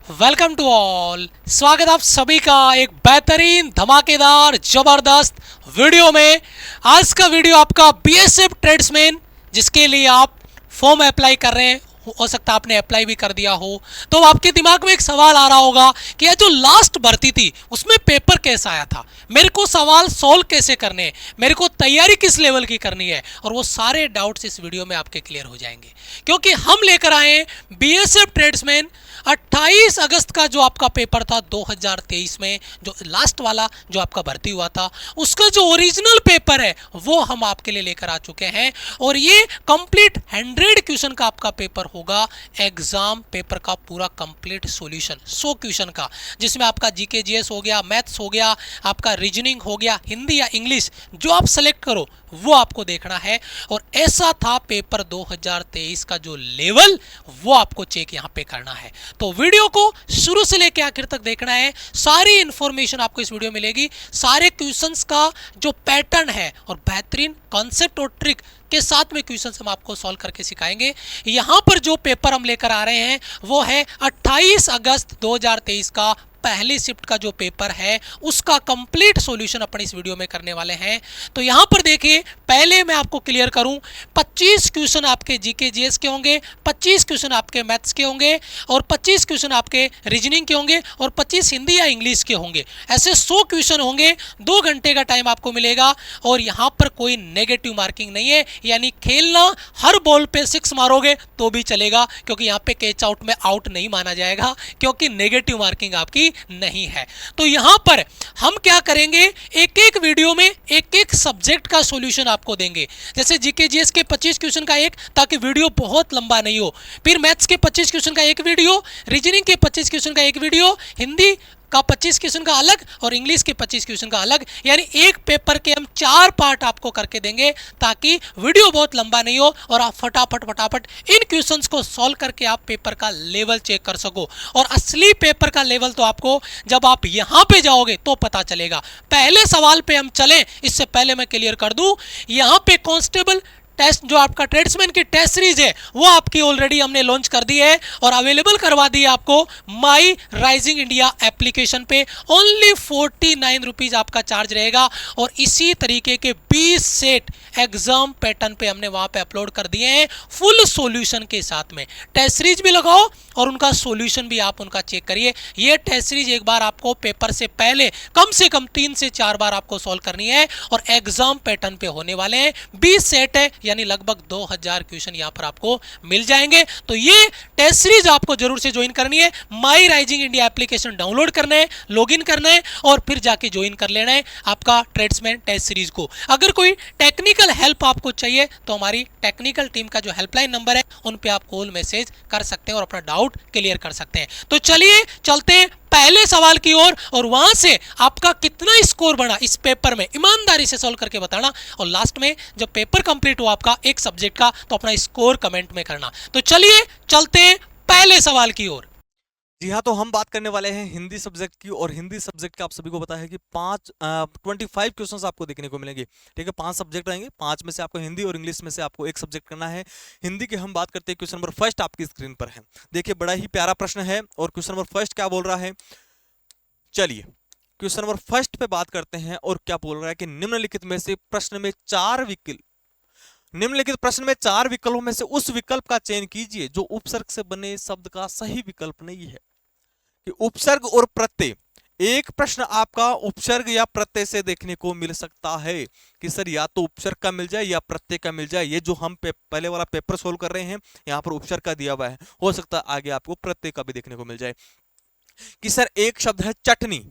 Welcome to all. स्वागत आप सभी का एक बेहतरीन धमाकेदार जबरदस्त वीडियो में। आज का वीडियो आपका बीएसएफ ट्रेड्समैन, जिसके लिए आप फॉर्म अप्लाई कर रहे हैं, हो सकता है आपने अप्लाई भी कर दिया हो, तो आपके दिमाग में एक सवाल आ रहा होगा कि यह जो लास्ट भर्ती थी उसमें पेपर कैसा आया था, मेरे को सवाल सॉल्व कैसे करने हैं, मेरे को तैयारी किस लेवल की करनी है। और वो सारे डाउट्स इस वीडियो में आपके क्लियर हो जाएंगे, क्योंकि हम लेकर आए हैं बीएसएफ ट्रेड्समैन 28 अगस्त का जो आपका पेपर था 2023 में, जो लास्ट वाला जो आपका भर्ती हुआ था, उसका जो ओरिजिनल पेपर है वो हम आपके लिए लेकर आ चुके हैं। और ये कंप्लीट 100 क्वेश्चन का आपका पेपर होगा, एग्जाम पेपर का पूरा कंप्लीट सॉल्यूशन 100 क्वेश्चन का, जिसमें आपका जीके जीएस हो गया, मैथ्स हो गया, आपका रीजनिंग हो गया, हिंदी या इंग्लिश जो आप सेलेक्ट करो वो आपको देखना है। और ऐसा था पेपर 2023 का जो लेवल, वो आपको चेक यहाँ पे करना है। तो वीडियो को शुरू से लेकर आखिर तक देखना है, सारी इंफॉर्मेशन आपको इस वीडियो में मिलेगी। सारे क्वेश्चंस का जो पैटर्न है और बेहतरीन कॉन्सेप्ट और ट्रिक के साथ में क्वेश्चंस हम आपको सॉल्व करके सिखाएंगे। यहाँ पर जो पेपर हम लेकर आ रहे हैं वो है 28 अगस्त 2023 का पहली शिफ्ट का जो पेपर है, उसका कंप्लीट सॉल्यूशन अपन इस वीडियो में करने वाले हैं। तो यहां पर देखिए, पहले मैं आपको क्लियर करूं, 25 क्वेश्चन आपके जीके जीएस के होंगे, 25 क्वेश्चन आपके मैथ्स के होंगे, और 25 क्वेश्चन आपके रीजनिंग के होंगे, और 25 हिंदी या इंग्लिश के होंगे। ऐसे 100 क्वेश्चन होंगे। 2 घंटे का टाइम आपको मिलेगा। और यहां पर कोई नेगेटिव मार्किंग नहीं है, यानी खेलना, हर बॉल पे 6 मारोगे तो भी चलेगा, क्योंकि यहां पे कैच आउट में आउट नहीं माना जाएगा, क्योंकि नेगेटिव मार्किंग आपकी नहीं है। तो यहां पर हम क्या करेंगे, एक एक वीडियो में एक एक सब्जेक्ट का सॉल्यूशन आपको देंगे। जैसे जीके जीएस के 25 क्वेश्चन का एक, ताकि वीडियो बहुत लंबा नहीं हो। फिर मैथ्स के 25 क्वेश्चन का एक वीडियो, रीजनिंग के 25 क्वेश्चन का एक वीडियो, हिंदी का 25 क्वेश्चन का अलग, और इंग्लिश के 25 क्वेश्चन का अलग। यानी एक पेपर के हम 4 पार्ट आपको करके देंगे, ताकि वीडियो बहुत लंबा नहीं हो और आप फटाफट इन क्वेश्चंस को सॉल्व करके आप पेपर का लेवल चेक कर सको। और असली पेपर का लेवल तो आपको जब आप यहां पे जाओगे तो पता चलेगा। पहले सवाल पे हम चलें, इससे पहले मैं क्लियर कर दूं, यहां पे कांस्टेबल टेस्ट जो आपका ट्रेड्समैन की टेस्ट सीरीज है वो आपकी ऑलरेडी हमने लॉन्च कर दी है और अवेलेबल करवा दी है आपको माई राइजिंग इंडिया एप्लीकेशन पे। ओनली 49 रुपीज आपका चार्ज रहेगा। और इसी तरीके के 20 सेट एग्जाम पैटर्न पे हमने वहां पे अपलोड कर दिए हैं, फुल सॉल्यूशन के साथ में। टेस्ट सीरीज भी लगाओ और उनका सॉल्यूशन भी आप उनका चेक करिए। ये टेस्ट सीरीज एक बार आपको पेपर से पहले कम से कम 3 से 4 बार आपको सॉल्व करनी है, और एग्जाम पैटर्न पे होने वाले हैं। 20 सेट है, यानी लगभग 2000 क्वेश्चन यहां पर आपको मिल जाएंगे। तो ये टेस्ट सीरीज आपको जरूर से ज्वाइन करनी है। माई राइजिंग इंडिया एप्लीकेशन डाउनलोड करना है, लॉगिन करना है, और फिर जाके ज्वाइन कर लेना है आपका ट्रेड्समैन टेस्ट सीरीज को। अगर कोई टेक्निकल हेल्प आपको चाहिए तो हमारी टेक्निकल टीम का जो हेल्पलाइन नंबर है उन पे आप कॉल मैसेज कर सकते हैं और अपना डाउट क्लियर कर सकते हैं। तो चलिए चलते हैं पहले सवाल की ओर, और वहां से आपका कितना स्कोर बना इस पेपर में ईमानदारी से सॉल्व करके बताना। और लास्ट में जब पेपर कंप्लीट हो आपका एक सब्जेक्ट का, तो अपना स्कोर कमेंट में करना। तो चलिए चलते हैं पहले सवाल की ओर। जी हाँ, तो हम बात करने वाले हैं हिंदी सब्जेक्ट की। और हिंदी सब्जेक्ट का आप सभी को पता है कि 25 क्वेश्चंस आपको देखने को मिलेंगे। ठीक है, 5 सब्जेक्ट रहेंगे, 5 में से आपको हिंदी और इंग्लिश में से आपको एक सब्जेक्ट करना है। हिंदी के हम बात करते हैं, क्वेश्चन नंबर फर्स्ट आपकी स्क्रीन पर है। देखिए, बड़ा ही प्यारा प्रश्न है। और क्वेश्चन नंबर फर्स्ट क्या बोल रहा है, चलिए क्वेश्चन नंबर फर्स्ट पे बात करते हैं। और क्या बोल रहा है कि निम्नलिखित में से प्रश्न में 4 विकल्प, निम्नलिखित प्रश्न में 4 विकल्पों में से उस विकल्प का चयन कीजिए जो उपसर्ग से बने शब्द का सही विकल्प नहीं है। कि उपसर्ग और प्रत्यय, एक प्रश्न आपका उपसर्ग या प्रत्यय से देखने को मिल सकता है कि सर या तो उपसर्ग का मिल जाए या प्रत्यय का मिल जाए। ये जो हम पहले वाला पेपर सोल्व कर रहे हैं, यहाँ पर उपसर्ग का दिया हुआ है, हो सकता है आगे आपको प्रत्यय का भी देखने को मिल जाए। कि सर एक शब्द है चटनी,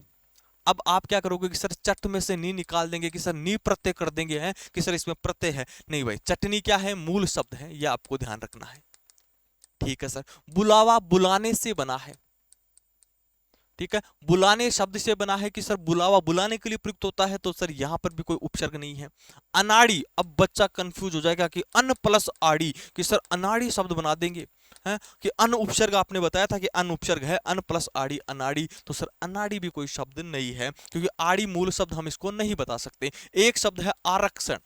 अब आप क्या करोगे कि सर चट में से नी निकाल देंगे, कि सर नी प्रत्यय कर देंगे, हैं कि सर इसमें प्रत्यय है। नहीं भाई, चटनी क्या है, मूल शब्द है, यह आपको ध्यान रखना है। ठीक है सर, बुलावा बुलाने से बना है। ठीक है, बुलाने शब्द से बना है, कि सर बुलावा बुलाने के लिए प्रयुक्त होता है, तो सर यहां पर भी कोई उपसर्ग नहीं है। अनाड़ी, अब बच्चा कंफ्यूज हो जाएगा कि अन प्लस आड़ी, कि सर अनाड़ी शब्द बना देंगे, है कि अन उपसर्ग आपने बताया था कि अन उपसर्ग है, अन प्लस आड़ी अनाड़ी, तो सर अनाड़ी भी कोई शब्द नहीं है, क्योंकि आड़ी मूल शब्द हम इसको नहीं बता सकते। एक शब्द है आरक्षण,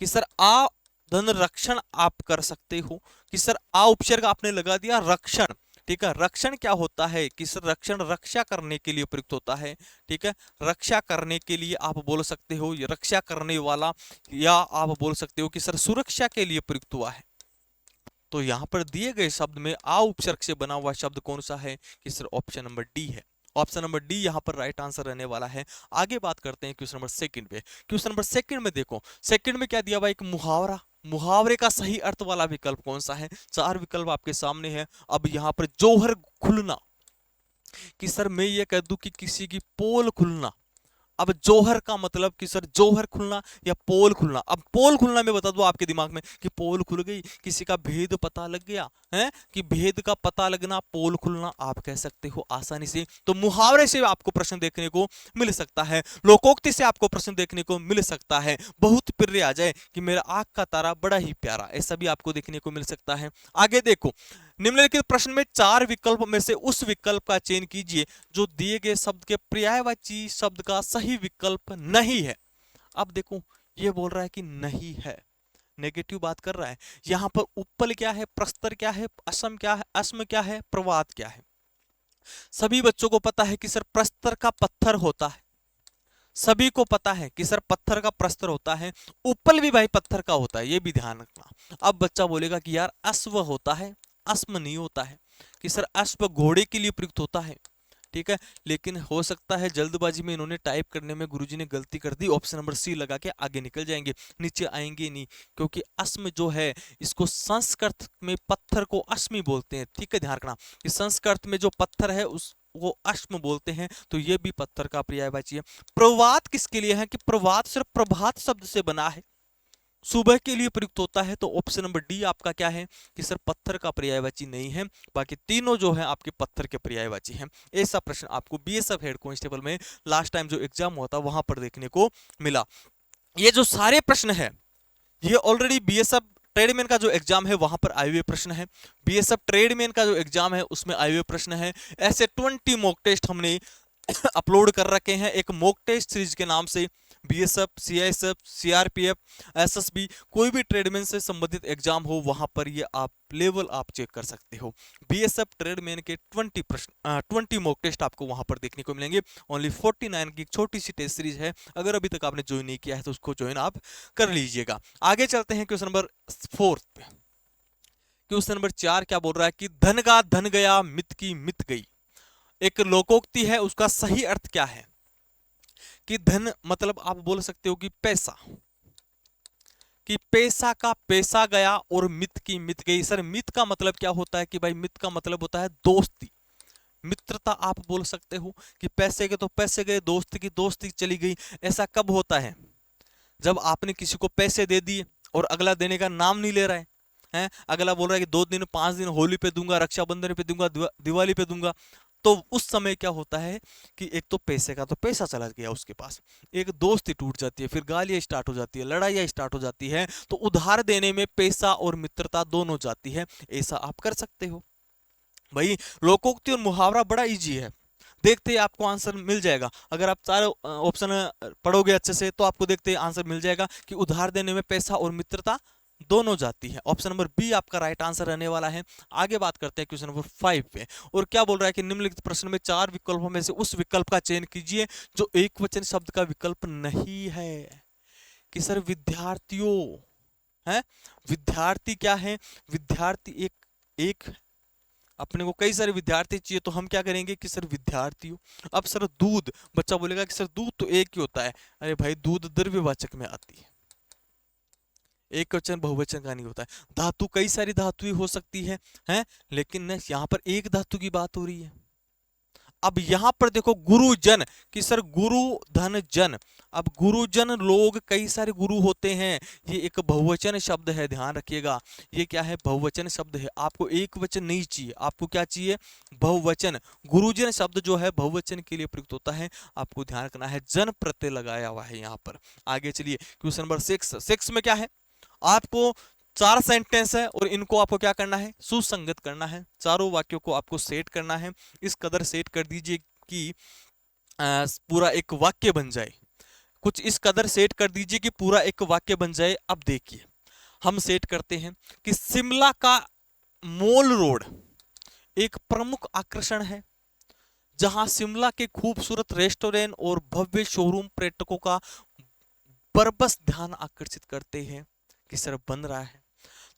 कि सर आ धन रक्षण आप कर सकते हो, कि सर आ उपसर्ग आपने लगा दिया रक्षण। ठीक है। रक्षण क्या होता है कि सर रक्षण रक्षा करने के लिए प्रयुक्त होता है, ठीक है। रक्षा करने के लिए आप बोल सकते हो ये रक्षा करने वाला, या आप बोल सकते हो कि सर सुरक्षा के लिए प्रयुक्त हुआ है। तो यहां पर दिए गए शब्द में आ उपसर्ग से बना हुआ शब्द कौन सा है कि सर ऑप्शन नंबर डी है। ऑप्शन नंबर डी यहां पर राइट आंसर रहने वाला है। आगे बात करते हैं क्वेश्चन नंबर सेकंड पे। क्वेश्चन नंबर सेकंड में देखो, सेकंड में क्या दिया हुआ, एक मुहावरा, मुहावरे का सही अर्थ वाला विकल्प कौन सा है। चार विकल्प आपके सामने है। अब यहां पर जोहर खुलना, कि सर मैं ये कह दूं कि किसी की पोल खुलना। अब जोहर का मतलब कि सर जोहर खुलना या पोल खुलना। अब पोल खुलना मैं बता दूं आपके दिमाग में कि पोल खुल गई, किसी का भेद पता लग गया है, कि भेद का पता लगना, पोल खुलना आप कह सकते हो आसानी से। तो मुहावरे से आपको प्रश्न देखने को मिल सकता है, लोकोक्ति से आपको प्रश्न देखने को मिल सकता है, बहुत प्रिय आ जाए कि मेरा आंख का तारा बड़ा ही प्यारा, ऐसा भी आपको देखने को मिल सकता है। आगे देखो, निम्नलिखित प्रश्न में चार विकल्प में से उस विकल्प का चयन कीजिए जो दिए गए शब्द के पर्यायवाची शब्द का सही विकल्प नहीं है। अब देखो ये बोल रहा है कि नहीं है, नेगेटिव बात कर रहा है। यहां पर उपल क्या है, प्रस्तर क्या है, असम क्या है, अस्म क्या है, प्रवाद क्या है। सभी बच्चों को पता है कि सर प्रस्तर का पत्थर होता है, सभी को पता है कि सर पत्थर का प्रस्तर होता है। उपल भी भाई पत्थर का होता है, ये भी ध्यान रखना। अब बच्चा बोलेगा कि यार अश्व होता है, अश्म नहीं होता है, कि सर अश्व घोड़े के लिए प्रयुक्त होता है, ठीक है। लेकिन हो सकता है जल्दबाजी में इन्होंने टाइप करने में गुरुजी ने गलती कर दी, ऑप्शन नंबर सी लगा के आगे निकल जाएंगे, नीचे आएंगे नहीं, क्योंकि अश्म जो है इसको संस्कृत में पत्थर को अश्मी बोलते हैं, ठीक है। ध्यान रखना कि संस्कृत में जो पत्थर है उस वो अश्म बोलते हैं, तो ये भी पत्थर का पर्यायवाची है। प्रवात किसके लिए है कि प्रवात सिर्फ प्रभात शब्द से बना है, सुबह के लिए प्रयुक्त होता है। तो ऑप्शन नंबर डी आपका क्या है कि सर पत्थर का पर्यायवाची नहीं है, बाकी तीनों जो है आपके पत्थर के पर्यायवाची हैं। ऐसा प्रश्न आपको बीएसएफ हेड कांस्टेबल में लास्ट टाइम जो एग्जाम हुआ था वहां पर देखने को मिला। ये जो सारे प्रश्न है ये ऑलरेडी बीएसएफ ट्रेडमैन का जो एग्जाम है वहां पर आए हुए प्रश्न है, बीएसएफ ट्रेडमैन का जो एग्जाम है उसमें आए हुए प्रश्न है। ऐसे 20 मॉक टेस्ट हमने अपलोड कर रखे हैं एक मॉक टेस्ट सीरीज के नाम से। बीएसएफ, सीआईएसएफ, सीआरपीएफ, एसएसबी, कोई भी ट्रेडमैन से संबंधित एग्जाम हो वहां पर ये आप लेवल आप चेक कर सकते हो। बीएसएफ ट्रेडमैन के 20 प्रश्न 20 मॉक टेस्ट आपको वहां पर देखने को मिलेंगे। ओनली 49 की छोटी सी टेस्ट सीरीज है, अगर अभी तक आपने ज्वाइन नहीं किया है तो उसको ज्वाइन आप कर लीजिएगा। आगे चलते हैं क्वेश्चन नंबर 4 पे। क्वेश्चन नंबर 4 क्या बोल रहा है कि धन का धन गया, मित की मित गई। एक लोकोक्ति है, उसका सही अर्थ क्या है कि धन मतलब आप बोल सकते हो कि पैसा, कि पैसा का पैसा गया और मित की मित गई। सर मित का मतलब क्या होता है कि भाई मित का मतलब होता है दोस्ती, मित्रता आप बोल सकते हो कि पैसे के तो पैसे गए, दोस्त की दोस्ती चली गई। ऐसा कब होता है जब आपने किसी को पैसे दे दिए और अगला देने का नाम नहीं ले रहा है, अगला बोल रहा है कि 2 दिन 5 दिन होली पे दूंगा, रक्षाबंधन पे दूंगा, दिवाली पे दूंगा। तो उस समय क्या होता है कि एक तो पैसे का तो पैसा चला गया उसके पास, एक दोस्ती टूट जाती है, फिर गालियां स्टार्ट हो जाती है, लड़ाइयां स्टार्ट हो जाती है। तो उधार देने में पैसा और मित्रता दोनों जाती है, ऐसा आप कर सकते हो। भाई लोकोक्ति और मुहावरा बड़ा इजी है, देखते ही आपको आंसर मिल जाएगा। अगर आप चारों ऑप्शन पढ़ोगे अच्छे से तो आपको देखते ही आंसर मिल जाएगा कि उधार देने में पैसा और मित्रता दोनों जाती है। ऑप्शन नंबर बी आपका राइट आंसर रहने वाला है। आगे बात करते हैं क्वेश्चन नंबर 5 पे, और क्या बोल रहा है कि निम्नलिखित प्रश्न में 4 विकल्पों में से उस विकल्प का चयन कीजिए जो एक वचन शब्द का विकल्प नहीं है। कि सर विद्यार्थियों है, विद्यार्थी क्या है, विद्यार्थी एक अपने को कई सारे विद्यार्थी चाहिए तो हम क्या करेंगे कि सर विद्यार्थियों। अब सर दूध, बच्चा बोलेगा कि सर दूध तो एक ही होता है। अरे भाई दूध द्रव्यवाचक में आती है, एक वचन बहुवचन का नहीं होता है। धातु कई सारी धातुएं हो सकती है लेकिन यहाँ पर एक धातु की बात हो रही है। अब यहां पर देखो गुरुजन, कि सर गुरु धन जन। अब गुरुजन लोग, कई सारे गुरु होते हैं, ये एक बहुवचन शब्द है, ध्यान रखिएगा। ये क्या है, बहुवचन शब्द है। आपको एक वचन नहीं चाहिए, आपको क्या चाहिए, बहुवचन। गुरुजन शब्द जो है बहुवचन के लिए प्रयुक्त होता है, आपको ध्यान रखना है, जन प्रत्यय लगाया हुआ है यहाँ पर। आगे चलिए क्वेश्चन नंबर 6 में क्या है, आपको 4 सेंटेंस है और इनको आपको क्या करना है, सुसंगत करना है। चारों वाक्यों को आपको सेट करना है, इस कदर सेट कर दीजिए कि पूरा एक वाक्य बन जाए। कुछ इस कदर सेट कर दीजिए कि पूरा एक वाक्य बन जाए। अब देखिए हम सेट करते हैं कि शिमला का मॉल रोड एक प्रमुख आकर्षण है, जहां शिमला के खूबसूरत रेस्टोरेंट और भव्य शोरूम पर्यटकों का बरबस ध्यान आकर्षित करते हैं कि सर बन रहा है।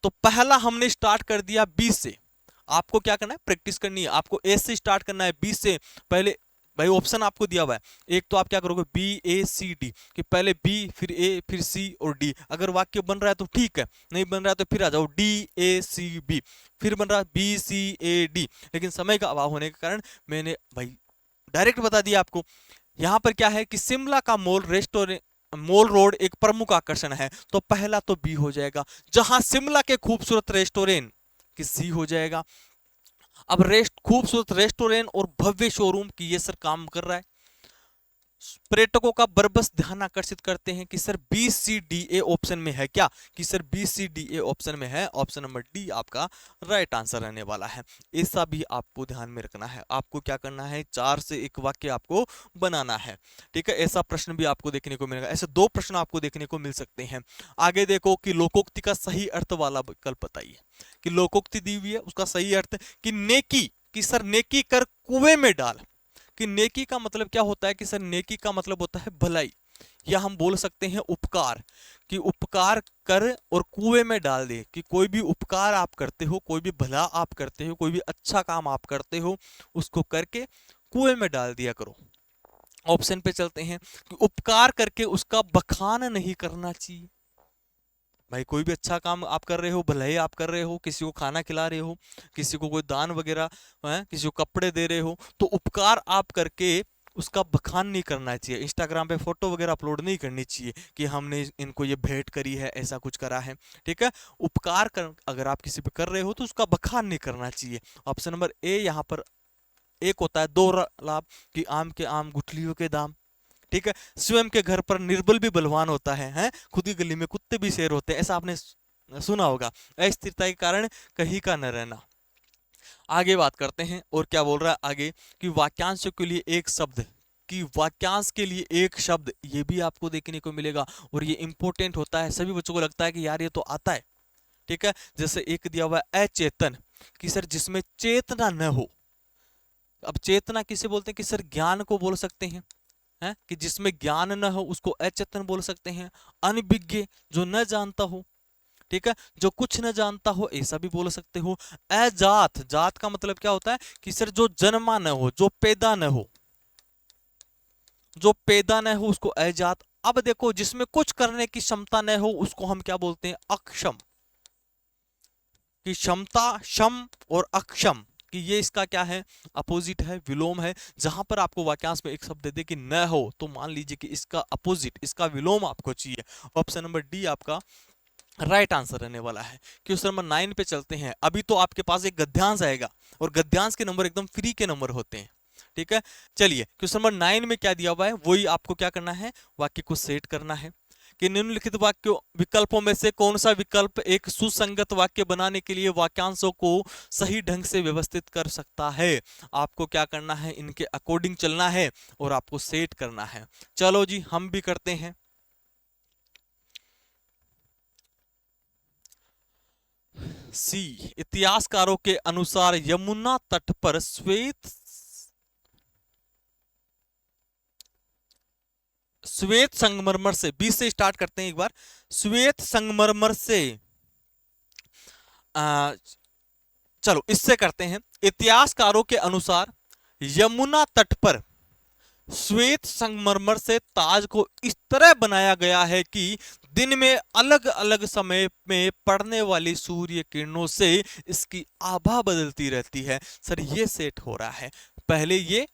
तो पहला हमने स्टार्ट कर दिया 20 से। आपको क्या करना है, प्रैक्टिस करनी है। आपको ए से स्टार्ट करना है, 20 से। पहले भाई ऑप्शन आपको दिया हुआ है, एक तो आप क्या करोगे BACD, कि पहले B फिर A फिर C और D। अगर वाक्य बन रहा है तो ठीक है, नहीं बन रहा है तो फिर आ जाओ DACB, फिर बन रहा है BCAD। लेकिन समय का अभाव होने के कारण मैंने भाई डायरेक्ट बता दिया आपको। यहां पर क्या है कि शिमला का मॉल रोड एक प्रमुख आकर्षण है, तो पहला तो बी हो जाएगा। जहां शिमला के खूबसूरत रेस्टोरेंट कि सी हो जाएगा। अब खूबसूरत रेस्टोरेंट और भव्य शोरूम की ये सर काम कर रहा है, पर्यटकों का बरबस ध्यान आकर्षित करते हैं कि सर BCDA ऑप्शन में है क्या, कि सर BCDA ऑप्शन में है। ऑप्शन नंबर डी आपका राइट आंसर रहने वाला है। ऐसा भी आपको ध्यान में रखना है। आपको क्या करना है, 4 से एक वाक्य आपको बनाना है, ठीक है। ऐसा प्रश्न भी आपको देखने को मिलेगा, ऐसे 2 प्रश्न आपको देखने को मिल सकते हैं। आगे देखो कि लोकोक्ति का सही अर्थ वाला विकल्प बताइए, कि लोकोक्ति दी हुई है उसका सही अर्थ कि नेकी, कि सर नेकी कर कुएं में डाल। कि नेकी का मतलब क्या होता है, कि सर नेकी का मतलब होता है भलाई, या हम बोल सकते हैं उपकार, कि उपकार कर और कुएं में डाल दे। कि कोई भी उपकार आप करते हो, कोई भी भला आप करते हो, कोई भी अच्छा काम आप करते हो, उसको करके कुएं में डाल दिया करो। ऑप्शन पे चलते हैं कि उपकार करके उसका बखान नहीं करना चाहिए। भाई कोई भी अच्छा काम आप कर रहे हो, भलाई आप कर रहे हो, किसी को खाना खिला रहे हो, किसी को कोई दान वगैरह, किसी को कपड़े दे रहे हो, तो उपकार आप करके उसका बखान नहीं करना चाहिए। इंस्टाग्राम पे फोटो वगैरह अपलोड नहीं करनी चाहिए कि हमने इनको ये भेंट करी है, ऐसा कुछ करा है, ठीक है। उपकार अगर आप किसी पे कर रहे हो तो उसका बखान नहीं करना चाहिए। ऑप्शन नंबर ए यहाँ पर एक होता है 2 लाभ, कि आम के आम गुठलियों के दाम, ठीक है। स्वयं के घर पर निर्बल भी बलवान होता है, हैं? खुद की गली में कुत्ते भी शेर होते हैं, ऐसा आपने सुना होगा। अस्थिरता के कारण कहीं का न रहना। आगे बात करते हैं, और क्या बोल रहा है आगे, कि वाक्यांश के लिए एक शब्द, कि वाक्यांश के लिए एक शब्द, ये भी आपको देखने को मिलेगा, और ये इंपॉर्टेंट होता है। सभी बच्चों को लगता है कि यार ये तो आता है, ठीक है। जैसे एक दिया हुआ है अचेतन, कि सर जिसमें चेतना न हो। अब चेतना किसे बोलते हैं, कि सर ज्ञान को बोल सकते हैं, है कि जिसमें ज्ञान न हो उसको अचेतन बोल सकते हैं। अनभिज्ञ, जो न जानता हो, ठीक है, जो कुछ न जानता हो, ऐसा भी बोल सकते हो। अजात, जात का मतलब क्या होता है, कि सर जो जन्मा न हो, जो पैदा न हो, जो पैदा न हो उसको अजात। अब देखो जिसमें कुछ करने की क्षमता न हो उसको हम क्या बोलते हैं, अक्षम। कि क्षमता, क्षम और अक्षम, कि ये इसका क्या है, अपोजिट है, विलोम है। जहां पर आपको वाक्यांश में एक शब्द दे दे कि न हो, तो मान लीजिए कि इसका अपोजिट, इसका विलोम आपको चाहिए। ऑप्शन नंबर डी आपका राइट आंसर रहने वाला है। क्वेश्चन नंबर 9 पे चलते हैं। अभी तो आपके पास एक गद्यांश आएगा, और गद्यांश के नंबर एकदम फ्री के नंबर होते हैं, ठीक है। चलिए क्वेश्चन नंबर 9 में क्या दिया हुआ है, वही आपको क्या करना है, वाक्य को सेट करना है। कि निम्नलिखित वाक्यों विकल्पों में से कौन सा विकल्प एक सुसंगत वाक्य बनाने के लिए वाक्यांशों को सही ढंग से व्यवस्थित कर सकता है। आपको क्या करना है, इनके अकॉर्डिंग चलना है और आपको सेट करना है। चलो जी हम भी करते हैं। सी, इतिहासकारों के अनुसार यमुना तट पर श्वेत संगमरमर से, 20 से स्टार्ट करते हैं एक बार। श्वेत संगमरमर से चलो इससे करते हैं। इतिहासकारों के अनुसार यमुना तट पर श्वेत संगमरमर से ताज को इस तरह बनाया गया है कि दिन में अलग अलग समय में पड़ने वाली सूर्य किरणों से इसकी आभा बदलती रहती है। सर ये सेट हो रहा है, पहले ये,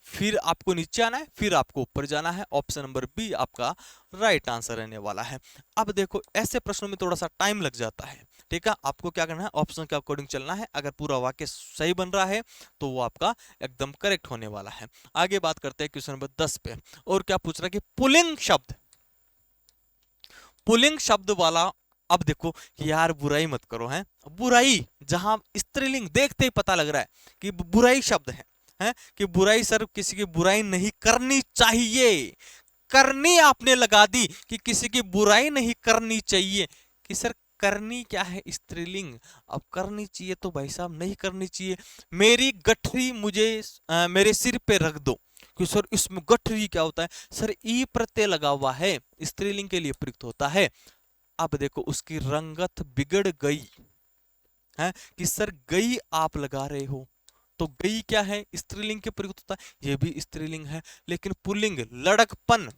फिर आपको नीचे आना है, फिर आपको ऊपर जाना है। ऑप्शन नंबर बी आपका राइट आंसर रहने वाला है। अब देखो ऐसे प्रश्नों में थोड़ा सा टाइम लग जाता है, ठीक है। आपको क्या करना है, ऑप्शन के अकॉर्डिंग चलना है। अगर पूरा वाक्य सही बन रहा है तो वो आपका एकदम करेक्ट होने वाला है। आगे बात करते हैं क्वेश्चन नंबर 10 पे। और क्या पूछ रहा है कि पुल्लिंग शब्द वाला। अब देखो यार बुराई मत करो, हैं, बुराई जहां स्त्रीलिंग देखते ही पता लग रहा है कि बुराई शब्द है, कि बुराई, सर किसी की बुराई नहीं करनी चाहिए, करनी आपने लगा दी कि किसी की बुराई नहीं करनी चाहिए। कि सर करनी क्या है स्त्रीलिंग। अब करनी चाहिए तो भाई साहब नहीं करनी चाहिए। मेरी गठरी मुझे मेरे सिर पे रख दो, कि सर इसमें गठरी क्या होता है, सर ई प्रत्यय लगा हुआ है, स्त्रीलिंग के लिए प्रयुक्त होता है। अब देखो उसकी रंगत बिगड़ गई है, कि सर गई आप लगा रहे हो, तो गई क्या है स्त्रीलिंग के प्रयुक्त होता है, ये भी स्त्रीलिंग है। लेकिन पुल्लिंग लड़कपन,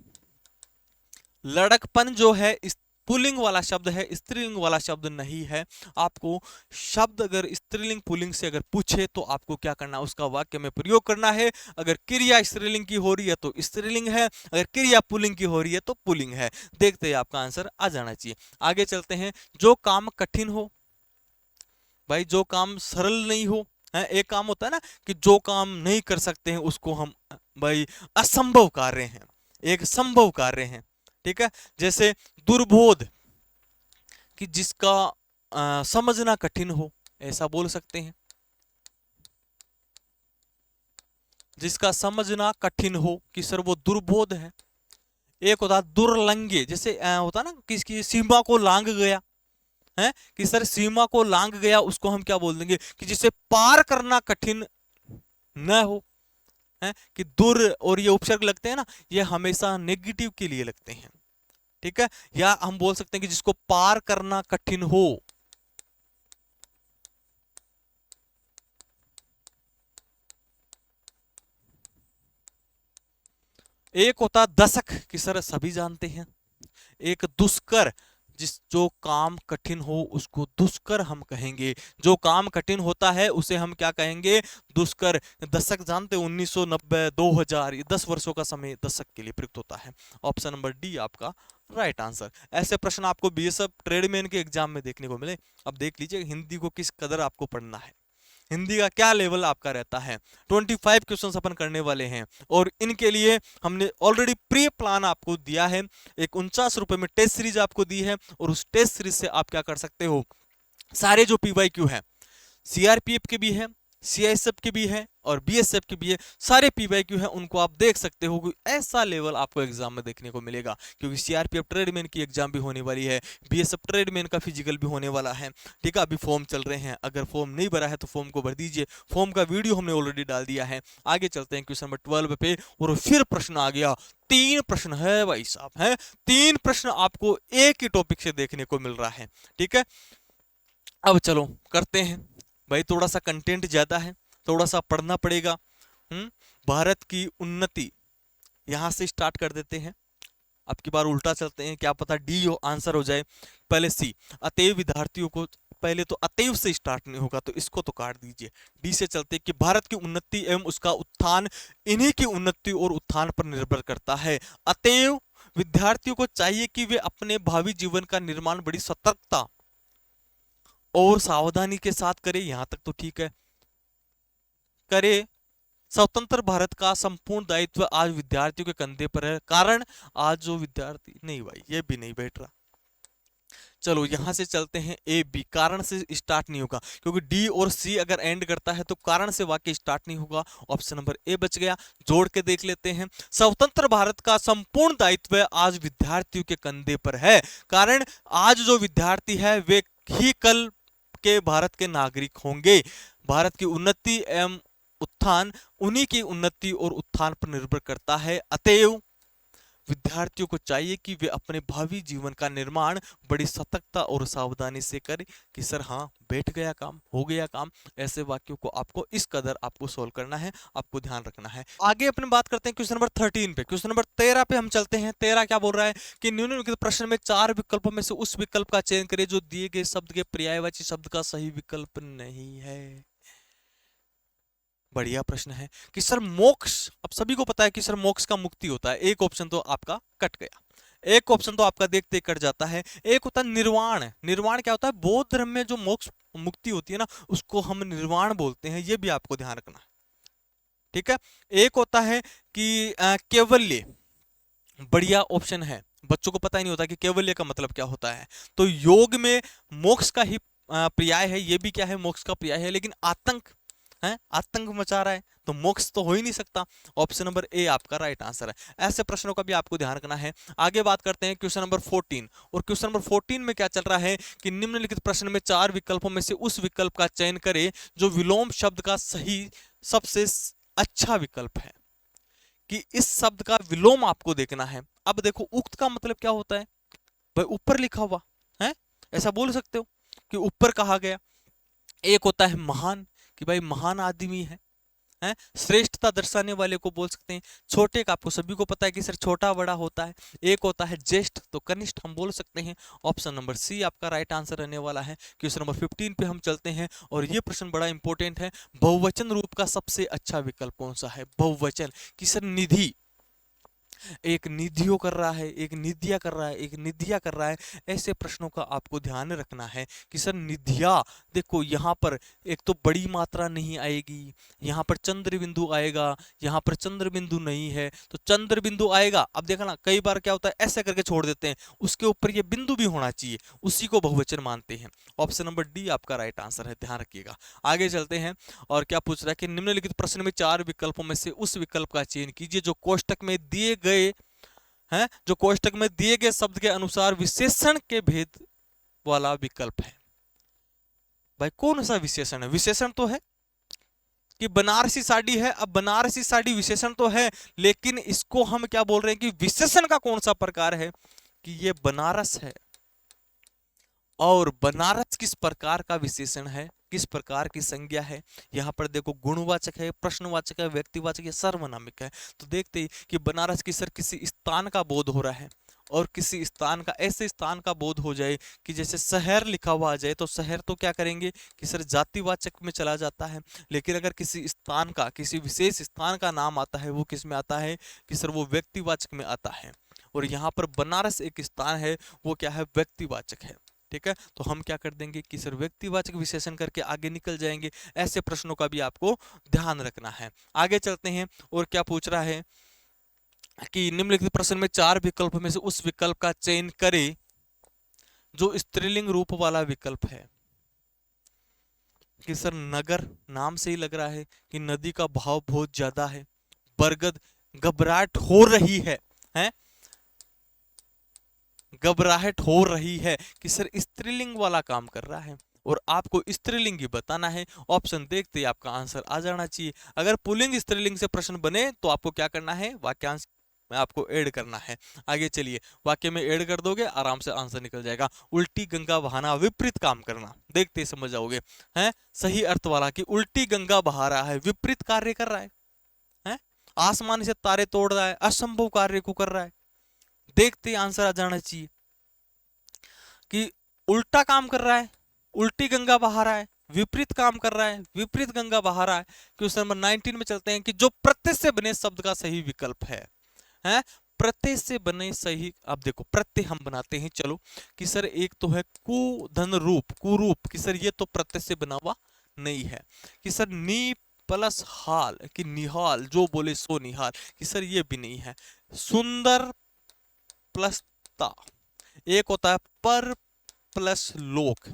लड़कपन जो है पुल्लिंग वाला शब्द है, स्त्रीलिंग वाला शब्द नहीं है। आपको शब्द अगर स्त्रीलिंग पुल्लिंग से अगर पूछे तो आपको क्या करना है, उसका वाक्य में प्रयोग करना है। अगर क्रिया स्त्रीलिंग की हो रही है तो स्त्रीलिंग है, अगर क्रिया पुल्लिंग की हो रही है तो पुल्लिंग है। देखते हैं आपका आंसर आ जाना चाहिए। आगे चलते हैं। जो काम कठिन हो, भाई जो काम सरल नहीं हो है, एक काम होता है ना कि जो काम नहीं कर सकते हैं उसको हम भाई असंभव कार्य हैं, एक संभव कार्य है, ठीक है। जैसे दुर्बोध, कि जिसका समझना कठिन हो, ऐसा बोल सकते हैं, जिसका समझना कठिन हो कि सर वो दुर्बोध है। एक होता है दुर्लंघ्य, जैसे होता ना किसकी सीमा को लांघ गया है, कि सर सीमा को लांघ गया, उसको हम क्या बोल देंगे कि जिसे पार करना कठिन न हो, है कि दुर और ये उपसर्ग लगते हैं ना, ये हमेशा नेगेटिव के लिए लगते हैं, ठीक है। या हम बोल सकते हैं कि जिसको पार करना कठिन हो। एक होता दशक, कि सर सभी जानते हैं। एक दुष्कर, जो काम कठिन हो उसको दुष्कर हम कहेंगे, जो काम कठिन होता है उसे हम क्या कहेंगे, दुष्कर। दशक जानते हो 1990 2000 ये 10 वर्षों का समय दशक के लिए प्रयुक्त होता है। ऑप्शन नंबर डी आपका राइट आंसर। ऐसे प्रश्न आपको बीएसएफ ट्रेडमैन के एग्जाम में देखने को मिले। अब देख लीजिए हिंदी को किस कदर आपको पढ़ना है, हिंदी का क्या लेवल आपका रहता है। 25 क्वेश्चंस अपन करने वाले हैं और इनके लिए हमने ऑलरेडी प्री प्लान आपको दिया है। एक 49 रुपए में टेस्ट सीरीज आपको दी है और उस टेस्ट सीरीज से आप क्या कर सकते हो, सारे जो पीवाईक्यू है, सीआरपीएफ के भी है, सीआईएसएफ के भी है और बीएसएफ के भी है, सारे पीवाईक्यू है उनको आप देख सकते हो। ऐसा लेवल आपको एग्जाम में देखने को मिलेगा, क्योंकि सीआरपीएफ ट्रेडमैन की एग्जाम भी होने वाली है, बीएसएफ ट्रेडमैन का फिजिकल भी होने वाला है, ठीक है। अभी फॉर्म चल रहे हैं, अगर फॉर्म नहीं भरा है तो फॉर्म को भर दीजिए। फॉर्म का वीडियो हमने ऑलरेडी डाल दिया है। आगे चलते हैं क्वेश्चन नंबर 12 पे, और फिर प्रश्न आ गया। 3 प्रश्न है भाई साहब, है 3 प्रश्न आपको एक ही टॉपिक से देखने को मिल रहा है, ठीक है। अब चलो करते हैं भाई, थोड़ा सा कंटेंट ज्यादा है, थोड़ा सा पढ़ना पड़ेगा। भारत की उन्नति, यहां से स्टार्ट कर देते हैं। अब की बार उल्टा चलते हैं, क्या पता डी आंसर हो जाए। पहले सी, अतएव विद्यार्थियों को, पहले तो अतएव से स्टार्ट नहीं होगा तो इसको तो काट दीजिए। डी से चलते कि भारत की उन्नति एवं उसका उत्थान इन्हीं की उन्नति और उत्थान पर निर्भर करता है। अतएव विद्यार्थियों को चाहिए कि वे अपने भावी जीवन का निर्माण बड़ी सतर्कता और सावधानी के साथ करें। यहां तक तो ठीक है, करे। स्वतंत्र भारत का संपूर्ण दायित्व आज विद्यार्थियों के कंधे पर है, कारण आज जो विद्यार्थी, नहीं भाई ये भी नहीं बैठ रहा। चलो यहां से चलते हैं ए बी, कारण से स्टार्ट नहीं होगा, क्योंकि डी और सी अगर एंड करता है तो कारण से वाक्य स्टार्ट नहीं होगा। ऑप्शन नंबर ए बच गया। जोड़ के देख लेते हैं। स्वतंत्र भारत का संपूर्ण दायित्व आज विद्यार्थियों के कंधे पर है, कारण आज जो विद्यार्थी है वे ही कल के भारत के नागरिक होंगे। भारत की उन्नति एवं उत्थान उन्हीं की उन्नति और उत्थान पर निर्भर करता है। अतएव विद्यार्थियों को चाहिए कि वे अपने भावी जीवन का निर्माण बड़ी सतर्कता और सावधानी से करें। कि सर हाँ बैठ गया काम, हो गया काम, ऐसे वाक्यों को आपको इस कदर आपको सोल्व करना है, आपको ध्यान रखना है। आगे अपने बात करते हैं क्वेश्चन नंबर 13 पे। क्वेश्चन नंबर 13 पे हम चलते हैं। 13 क्या बोल रहा है कि निम्नलिखित प्रश्न में 4 विकल्पों में से उस विकल्प का चयन करें जो दिए गए शब्द के पर्यायवाची शब्द का सही विकल्प नहीं है। बढ़िया प्रश्न है कि सर मोक्ष, अब सभी को पता है कि सर मोक्ष का मुक्ति होता है। एक ऑप्शन तो आपका कट गया, एक ऑप्शन तो आपका देखते कट जाता है। एक होता है निर्वाण। निर्वाण क्या होता है, बौद्ध धर्म में जो मोक्ष मुक्ति होती है ना उसको हम निर्वाण बोलते हैं, ये भी आपको ध्यान रखना है, ठीक है। एक होता है कि केवल्य, बढ़िया ऑप्शन है। बच्चों को पता ही नहीं होता कि केवल्य का मतलब क्या होता है। तो योग में मोक्ष का ही पर्याय है, ये भी क्या है, मोक्ष का पर्याय है। लेकिन आतंक है, आतंक मचा रहा है, तो मोक्ष तो हो ही नहीं सकता। ऑप्शन नंबर ए आपका राइट आंसर है। ऐसे प्रश्नों का भी आपको ध्यान रखना है। आगे बात करते हैं क्वेश्चन नंबर 14। और क्वेश्चन नंबर 14 में क्या चल रहा है कि निम्नलिखित प्रश्न में 4 विकल्पों में से उस विकल्प का चयन करें जो विलोम शब्द का सही सबसे अच्छा विकल्प है। कि इस शब्द का विलोम आपको देखना है। अब देखो उक्त का मतलब क्या होता है भाई, ऊपर लिखा हुआ है, ऐसा बोल सकते हो कि ऊपर कहा गया। एक होता है महान, कि भाई महान आदमी है, श्रेष्ठता दर्शाने वाले को बोल सकते हैं। छोटे का आपको सभी को पता है कि सर छोटा बड़ा होता है। एक होता है ज्येष्ठ, तो कनिष्ठ हम बोल सकते हैं। ऑप्शन नंबर सी आपका राइट आंसर रहने वाला है। क्वेश्चन नंबर 15 पे हम चलते हैं और ये प्रश्न बड़ा इंपॉर्टेंट है। बहुवचन रूप का सबसे अच्छा विकल्प कौन सा है? बहुवचन कि सर निधि, एक निधियों कर रहा है, एक निधिया कर रहा है, एक निधिया कर रहा है। ऐसे प्रश्नों का आपको ध्यान रखना है कि सर निधिया, देखो यहाँ पर एक तो बड़ी मात्रा नहीं आएगी, यहाँ पर चंद्र बिंदु आएगा, यहाँ पर चंद्र बिंदु नहीं है तो चंद्र बिंदु आएगा। अब देखा ना, कई बार क्या होता है ऐसे करके छोड़ देते हैं, उसके ऊपर ये बिंदु भी होना चाहिए, उसी को बहुवचन मानते हैं। ऑप्शन नंबर डी आपका राइट आंसर है, ध्यान रखिएगा। आगे चलते हैं और क्या पूछ रहा है कि निम्नलिखित प्रश्न में 4 विकल्पों में से उस विकल्प का चयन कीजिए जो कोष्टक में दिए गए हैं, जो कोष्टक में दिए गए शब्द के अनुसार विशेषण के भेद वाला विकल्प है। भाई कौन सा विशेषण है? विशेषण तो है कि बनारसी साड़ी है। अब बनारसी साड़ी विशेषण तो है, लेकिन इसको हम क्या बोल रहे हैं कि विशेषण का कौन सा प्रकार है? कि ये बनारस है। और बनारस किस प्रकार का विशेषण है, किस प्रकार की संज्ञा है? यहाँ पर देखो गुणवाचक है, प्रश्नवाचक है, व्यक्तिवाचक है, सर्वनामिक है। तो देखते ही कि बनारस की सर किसी स्थान का बोध हो रहा है, और किसी स्थान का, ऐसे स्थान का बोध हो जाए कि जैसे शहर लिखा हुआ आ जाए तो शहर तो क्या करेंगे कि सर जातिवाचक में चला जाता है। लेकिन अगर किसी स्थान का, किसी विशेष स्थान का नाम आता है, वो किस में आता है कि सर वो व्यक्तिवाचक में आता है। और यहाँ पर बनारस एक स्थान है, वो क्या है? व्यक्तिवाचक है। ठीक है, तो हम क्या कर देंगे कि सर व्यक्तिवाचक विशेषण करके आगे निकल जाएंगे। ऐसे प्रश्नों का भी आपको ध्यान रखना है। आगे चलते हैं और क्या पूछ रहा है कि निम्नलिखित प्रश्न में 4 विकल्प में से उस विकल्प का चयन करें जो स्त्रीलिंग रूप वाला विकल्प है। कि सर नगर, नाम से ही लग रहा है कि नदी का बहाव बहुत ज्यादा है। बरगद, घबराहट हो रही है, घबराहट हो रही है, कि सर स्त्रीलिंग वाला काम कर रहा है और आपको स्त्रीलिंग ही बताना है। ऑप्शन देखते ही आपका आंसर आ जाना चाहिए। अगर पुल्लिंग स्त्रीलिंग से प्रश्न बने तो आपको क्या करना है? वाक्यांश में आपको ऐड करना है। आगे चलिए, वाक्य में ऐड कर दोगे, आराम से आंसर निकल जाएगा। उल्टी गंगा बहाना, विपरीत काम करना, देखते ही समझ जाओगे। हैं, सही अर्थ वाला कि उल्टी गंगा बहा रहा है, विपरीत कार्य कर रहा है, आसमान से तारे तोड़ रहा है, असंभव कार्य को कर रहा है। देखते ही आंसर आ जाना चाहिए कि उल्टा काम कर रहा है, उल्टी गंगा बहा रहा है, विपरीत काम कर रहा है, विपरीत गंगा बहा रहा है। क्वेश्चन नंबर 19 में चलते हैं कि जो प्रत्यय से बने शब्द का सही विकल्प है, प्रत्यय से बने सही। अब देखो प्रत्यय हम बनाते हैं, चलो कि सर एक तो है कु धन रूप, कुरूप, कि सर ये तो प्रत्यय से बना हुआ नहीं है। कि सर नी प्लस हाल, कि निहाल, जो बोले सो निहाल, कि सर ये भी नहीं है। सुंदर प्लस ता, एक होता है पर प्लस लोक,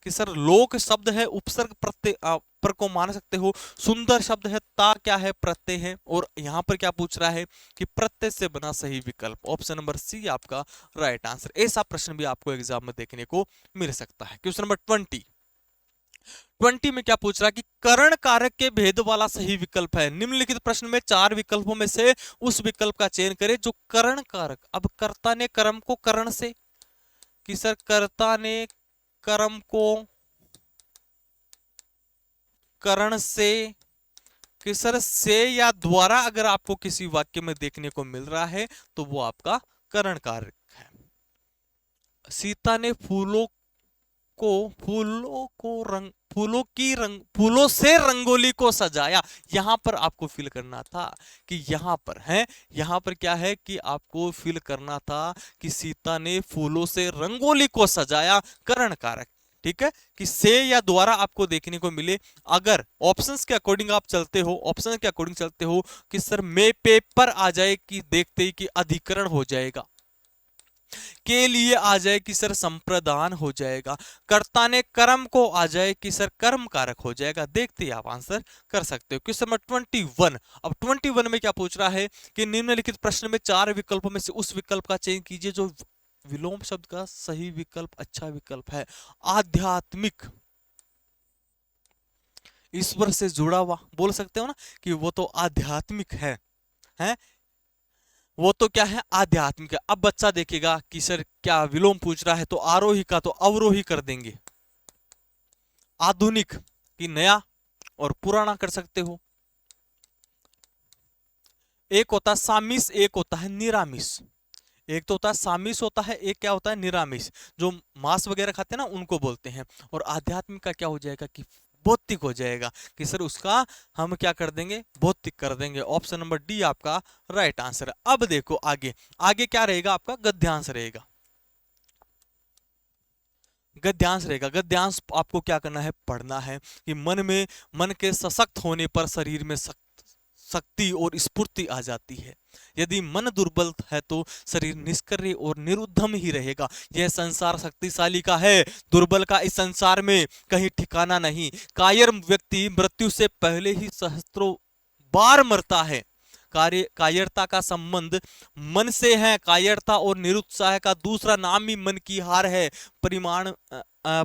कि सर लोक शब्द है उपसर्ग प्रत्यय पर को मान सकते हो। सुंदर शब्द है, ता क्या है? प्रत्यय है। और यहां पर क्या पूछ रहा है कि प्रत्यय से बना सही विकल्प। ऑप्शन नंबर सी आपका राइट आंसर। ऐसा प्रश्न भी आपको एग्जाम में देखने को मिल सकता है। क्वेश्चन नंबर 20 में क्या पूछ रहा है कि करण कारक के भेद वाला सही विकल्प है। निम्नलिखित प्रश्न में 4 विकल्पों में से उस विकल्प का चयन करें जो करण कारक। अब कर्ता ने कर्म को करण से, कि सर कर्ता ने कर्म को करण से, कि सर से या द्वारा अगर आपको किसी वाक्य में देखने को मिल रहा है तो वो आपका करण कारक है। सीता ने फूलों से रंगोली को सजाया। यहां पर आपको फील करना था कि यहां पर है, यहां पर क्या है कि आपको फील करना था कि सीता ने फूलों से रंगोली को सजाया, करण कारक। ठीक है, कि से या द्वारा आपको देखने को मिले। अगर ऑप्शंस के अकॉर्डिंग आप चलते हो, ऑप्शन के अकॉर्डिंग चलते हो कि सर में पेपर आ जाए कि देखते ही कि अधिकरण हो जाएगा, के लिए आ जाए कि सर संप्रदान हो जाएगा, कर्ता ने कर्म को आ जाए कि सर कर्म कारक हो जाएगा। देखते ही आप आंसर कर सकते हो। Question number 21। अब 21 में क्या पूछ रहा है कि निम्नलिखित प्रश्न में 4 विकल्पों में से उस विकल्प का चयन कीजिए जो विलोम शब्द का सही विकल्प अच्छा विकल्प है। आध्यात्मिक, ईश्वर से जुड़ा हुआ, बोल सकते हो ना कि वो तो आध्यात्मिक है, हैं? वो तो क्या है, आध्यात्मिक है। अब बच्चा देखेगा कि सर क्या विलोम पूछ रहा है, तो आरोही का तो अवरोही कर देंगे। आधुनिक कि नया और पुराना कर सकते हो। एक होता है सामिस, एक होता है निरामिस। एक तो होता है सामिस होता है, एक क्या होता है निरामिस, जो मांस वगैरह खाते हैं ना उनको बोलते हैं। और आध्यात्मिक का क्या हो जाएगा कि भौतिक हो जाएगा कि सर उसका हम क्या कर देंगे, भौतिक कर देंगे। ऑप्शन नंबर डी आपका राइट आंसर है। अब देखो आगे, आगे क्या रहेगा आपका, गद्यांश रहेगा। गद्यांश रहेगा। गद्यांश आपको क्या करना है, पढ़ना है कि मन के सशक्त होने पर शरीर में शक्ति और स्फूर्ति आ जाती है। यदि मन दुर्बल है तो शरीर निष्क्रिय और निरुद्धम ही रहेगा। यह संसार शक्तिशाली का है, दुर्बल का इस संसार में कहीं ठिकाना नहीं। कायर व्यक्ति मृत्यु से पहले ही सहस्त्रों बार मरता है। कायरता का संबंध मन से है। कायरता और निरुत्साह का दूसरा नाम ही मन की हार है।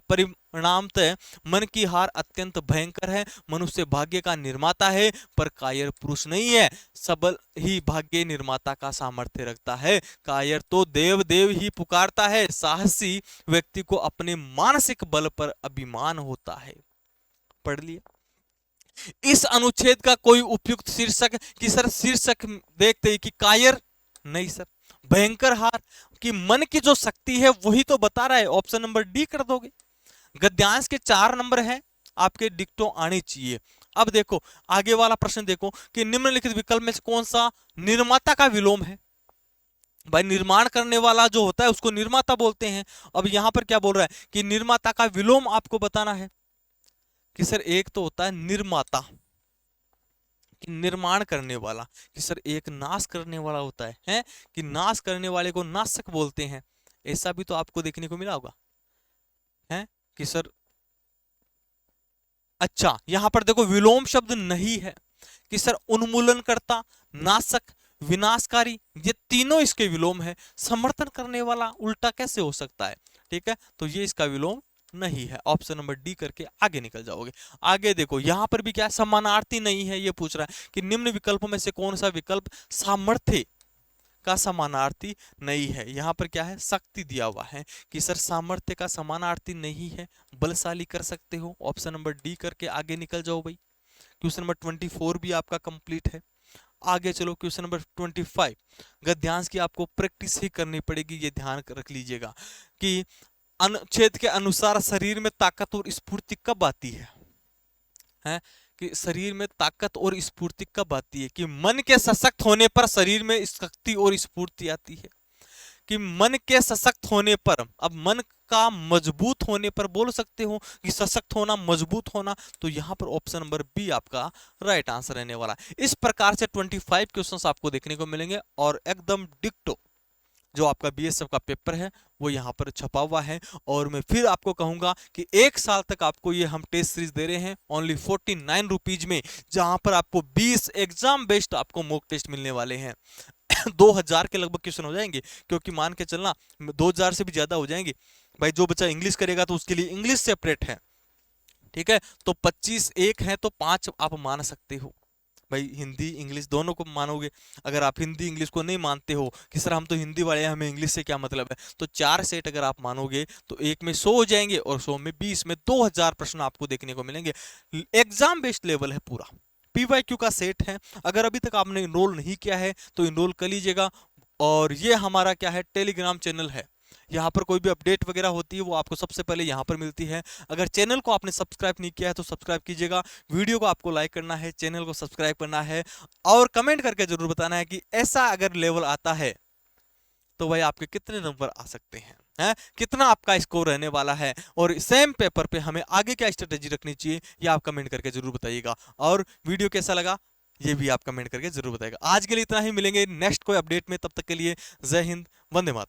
परिणामतः मन की हार अत्यंत भयंकर है। मनुष्य भाग्य का निर्माता है पर कायर पुरुष नहीं है। सबल ही भाग्य निर्माता का सामर्थ्य रखता है। कायर तो देव देव ही पुकारता है। साहसी व्यक्ति को अपने मानसिक बल पर अभिमान होता है। पढ़ लिया। इस अनुच्छेद का कोई उपयुक्त शीर्षक कि सर शीर्षक देखते ही कि कायर नहीं सर, भयंकर हार कि मन की जो शक्ति है वही तो बता रहा है। ऑप्शन नंबर डी कर दोगे। गद्यांश के 4 नंबर है आपके, डिक्टो आनी चाहिए। अब देखो आगे वाला प्रश्न देखो कि निम्नलिखित विकल्प में से कौन सा निर्माता का विलोम है। भाई निर्माण करने वाला जो होता है उसको निर्माता बोलते हैं। अब यहां पर क्या बोल रहा है कि निर्माता का विलोम आपको बताना है कि सर एक तो होता है निर्माता कि निर्माण करने वाला, कि सर एक नाश करने वाला होता है कि नाश करने वाले को नाशक बोलते हैं। ऐसा भी तो आपको देखने को मिला होगा है कि सर अच्छा यहां पर देखो विलोम शब्द नहीं है कि सर उन्मूलनकर्ता, नाशक, विनाशकारी, ये तीनों इसके विलोम है। समर्थन करने वाला उल्टा कैसे हो सकता है, ठीक है, तो ये इसका विलोम नहीं है। ऑप्शन नंबर डी करके आगे निकल जाओगे। आगे देखो यहां पर भी क्या समानार्थी नहीं है, ये पूछ रहा है कि निम्न विकल्पों में से कौन सा विकल्प सामर्थ्य का समानार्थी नहीं है। यहां पर क्या है, शक्ति दिया हुआ है कि सर सामर्थ्य का समानार्थी नहीं है, बलशाली कर सकते हो। ऑप्शन नंबर डी करके आगे निकल जाओ भाई। क्वेश्चन नंबर 24 भी आपका कंप्लीट है। आगे चलो क्वेश्चन नंबर 25। गद्यांश की आपको प्रैक्टिस ही करनी पड़ेगी, ये ध्यान रख लीजिएगा कि अनुच्छेद के अनुसार शरीर में ताकत और स्फूर्ति कब आती है कि शरीर में ताकत और स्फूर्ति कब आती है कि मन के सशक्त होने पर शरीर में शक्ति और स्फूर्ति आती है। कि मन के सशक्त होने पर, अब मन का मजबूत होने पर बोल सकते हो कि सशक्त होना, मजबूत होना, तो यहां पर ऑप्शन नंबर बी आपका राइट आंसर रहने वाला है। इस प्रकार से 25 क्वेश्चंस आपको देखने को मिलेंगे और एकदम डिक्टो जो आपका बीएसएफ का पेपर है वो यहाँ पर छपा हुआ है। और मैं फिर आपको कहूंगा कि 1 साल तक आपको ये हम टेस्ट सीरीज दे रहे हैं ओनली 49 रुपीज में, जहां पर आपको 20 एग्जाम बेस्ड आपको मॉक टेस्ट मिलने वाले हैं। 2000 के लगभग क्वेश्चन हो जाएंगे, क्योंकि मान के चलना 2000 से भी ज्यादा हो जाएंगे। भाई जो बच्चा इंग्लिश करेगा तो उसके लिए इंग्लिश सेपरेट है, ठीक है, तो 25 एक है तो 5 आप मान सकते हो। भाई हिंदी इंग्लिश दोनों को मानोगे। अगर आप हिंदी इंग्लिश को नहीं मानते हो कि सर हम तो हिंदी वाले हैं, हमें इंग्लिश से क्या मतलब है, तो 4 सेट अगर आप मानोगे तो एक में 100 हो जाएंगे और 100 में 20 में 2000 प्रश्न आपको देखने को मिलेंगे। एग्जाम बेस्ड लेवल है पूरा, पीवाईक्यू का सेट है। अगर अभी तक आपने इनरोल नहीं किया है तो इनरोल कर लीजिएगा। और ये हमारा क्या है, टेलीग्राम चैनल है। यहाँ पर कोई भी अपडेट वगैरह होती है वो आपको सबसे पहले यहाँ पर मिलती है। अगर चैनल को आपने सब्सक्राइब नहीं किया है तो सब्सक्राइब कीजिएगा। वीडियो को आपको लाइक करना है, चैनल को सब्सक्राइब करना है और कमेंट करके जरूर बताना है कि ऐसा अगर लेवल आता है तो भाई आपके कितने नंबर आ सकते हैं, कितना आपका स्कोर रहने वाला है, और सेम पेपर पे हमें आगे क्या स्ट्रेटेजी रखनी चाहिए ये आप कमेंट करके जरूर बताइएगा। और वीडियो कैसा लगा ये भी आप कमेंट करके जरूर बताइएगा। आज के लिए इतना ही, मिलेंगे नेक्स्ट कोई अपडेट में, तब तक के लिए जय हिंद, वंदे मातरम।